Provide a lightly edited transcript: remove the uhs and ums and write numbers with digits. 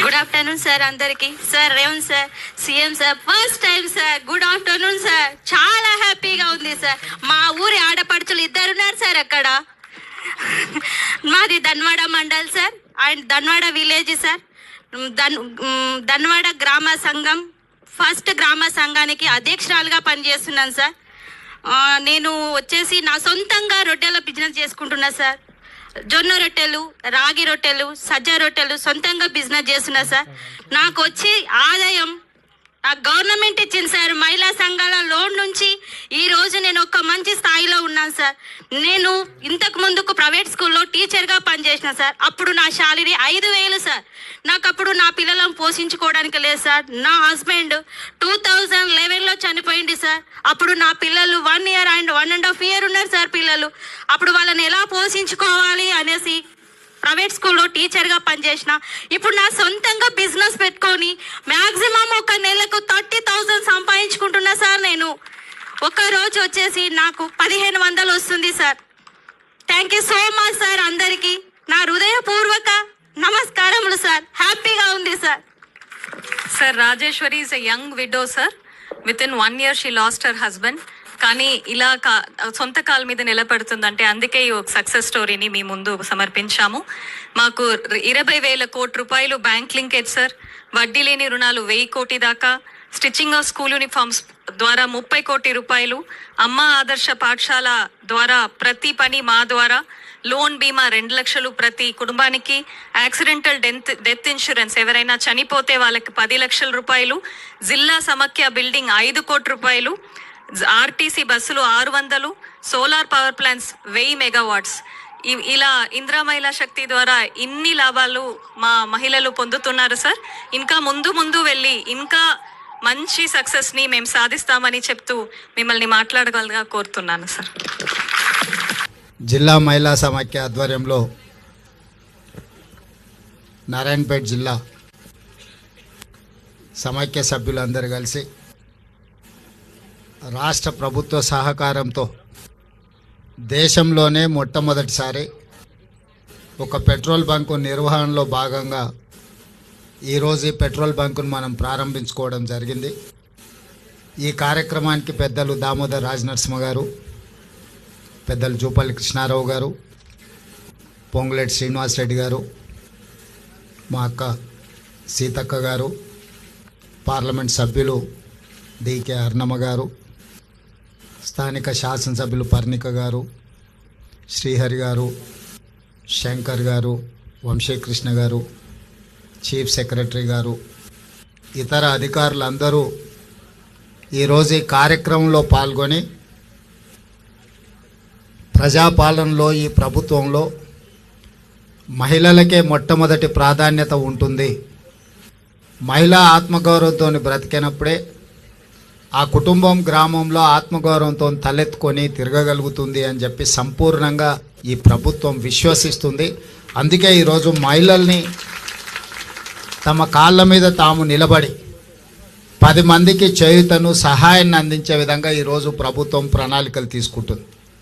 Good afternoon sir అందరికి. Sir Revanth sir, CM sir, first time sir. Good afternoon sir. చాలా హ్యాపీగా ఉంది sir. మా ఊరి ఆడపడుచులు ఇద్దరున్నారు సార్ అక్కడ. మాది Dhanwada mandal sir and Dhanwada village sir. Dhanwada గ్రామ సంఘం ఫస్ట్ గ్రామ సంఘానికి అధ్యక్షురాలుగా పనిచేస్తున్నాను సార్. నేను వచ్చేసి నా సొంతంగా రొట్టెల బిజినెస్ చేసుకుంటున్నా సార్. జొన్న రొట్టెలు, రాగి రొట్టెలు, సజ్జ రొట్టెలు సొంతంగా బిజినెస్ చేస్తున్నా సార్. నాకు వచ్చి ఆదాయం నాకు గవర్నమెంట్ ఇచ్చింది సార్. మహిళా సంఘాల లోన్ నుంచి ఈ రోజు నేను ఒక మంచి స్థాయిలో ఉన్నాను సార్. నేను ఇంతకు ముందుకు ప్రైవేట్ స్కూల్లో టీచర్గా పనిచేసిన సార్. అప్పుడు నా శాలరీ 5,000 సార్. నాకు అప్పుడు నా పిల్లలను పోషించుకోవడానికి లేదు సార్. నా హస్బెండ్ 2011లో చనిపోయింది సార్. అప్పుడు నా పిల్లలు 1 year అండ్ 1.5 year ఉన్నారు సార్ పిల్లలు. అప్పుడు వాళ్ళని ఎలా పోషించుకోవాలి అనేసి ప్రైవేట్ స్కూల్లో టీచర్గా పనిచేసిన. ఇప్పుడు నా సొంతంగా బిజినెస్ పెట్టుకొని మ్యాక్సిమం ఒక నెలకు 30,000 సంపాదించుకుంటున్నా సార్. నేను ఒక రోజు వచ్చేసి నాకు 1,500 వస్తుంది sir. Thank you so much sir. అందరికీ నా హృదయపూర్వక నమస్కారములు సార్. హ్యాపీగా ఉంది sir. Sir, Rajeshwari is a young widow, sir. Within 1 year she lost her husband. కానీ ఇలా సొంత కాళ్ళ మీద నిలబడుతుందంటే అందుకే ఈ ఒక సక్సెస్ స్టోరీని మీ ముందు సమర్పించాము. మాకు 20,000 కోట్ల రూపాయలు బ్యాంక్ లింకేజ్ సార్. వడ్డీ లేని రుణాలు 1,000 కోటి దాకా. స్టిచ్చింగ్ ఆఫ్ స్కూల్ యూనిఫామ్స్ ద్వారా 30 కోటి రూపాయలు. అమ్మ ఆదర్శ పాఠశాల ద్వారా ప్రతి పని మా ద్వారా. లోన్ బీమా 2 లక్షలు ప్రతి కుటుంబానికి. యాక్సిడెంటల్ డెత్ ఇన్సూరెన్స్ ఎవరైనా చనిపోతే వాళ్ళకి 10 లక్షల రూపాయలు. జిల్లా సమాఖ్య బిల్డింగ్ 5 కోట్ల రూపాయలు. ఆర్టీసీ బస్సులు 600. Solar power plants 1000 megawatts. ఇలా ఇందిరా మహిళా శక్తి ద్వారా ఇన్ని లాభాలు మా మహిళలు పొందుతున్నారు సార్. ఇంకా ముందు వెళ్ళి ఇంకా మంచి సక్సెస్ ని మేము సాధిస్తామని చెప్తూ మిమ్మల్ని మాట్లాడగలగా కోరుతున్నాను సార్. జిల్లా మహిళా సమాఖ్య ఆధ్వర్యంలో నారాయణపేట జిల్లా సమాఖ్య సభ్యులందరూ కలిసి రాష్ట్ర ప్రభుత్వ సహకారంతో దేశంలోనే మొట్టమొదటిసారి ఒక పెట్రోల్ బంకు నిర్వహణలో భాగంగా ఈరోజు ఈ పెట్రోల్ బంకును మనం ప్రారంభించుకోవడం జరిగింది. ఈ కార్యక్రమానికి పెద్దలు దామోదర్ రాజనరసింహ గారు, పెద్దలు జూపల్లి కృష్ణారావు గారు, పొంగులేటి శ్రీనివాసరెడ్డి గారు, మా అక్క సీతక్క గారు, పార్లమెంట్ సభ్యులు డికే అర్ణమ్మ గారు, స్థానిక శాసనసభ్యులు పర్ణిక గారు, శ్రీహరి గారు, శంకర్ గారు, వంశీకృష్ణ గారు, చీఫ్ సెక్రటరీ గారు, ఇతర అధికారులందరూ ఈరోజు ఈ కార్యక్రమంలో పాల్గొని ప్రజాపాలనలో ఈ ప్రభుత్వంలో మహిళలకే మొట్టమొదటి ప్రాధాన్యత ఉంటుంది. మహిళా ఆత్మగౌరవంతో బ్రతికినప్పుడే ఆ కుటుంబం గ్రామంలో ఆత్మగౌరవంతో తలెత్తుకొని తిరగగలుగుతుంది అని చెప్పి సంపూర్ణంగా ఈ ప్రభుత్వం విశ్వసిస్తుంది. అందుకే ఈరోజు మహిళల్ని తమ కాళ్ళ మీద తాము నిలబడి 10 మందికి చేయూతను సహాయాన్ని అందించే విధంగా ఈరోజు ప్రభుత్వం ప్రణాళికలు తీసుకుంటుంది.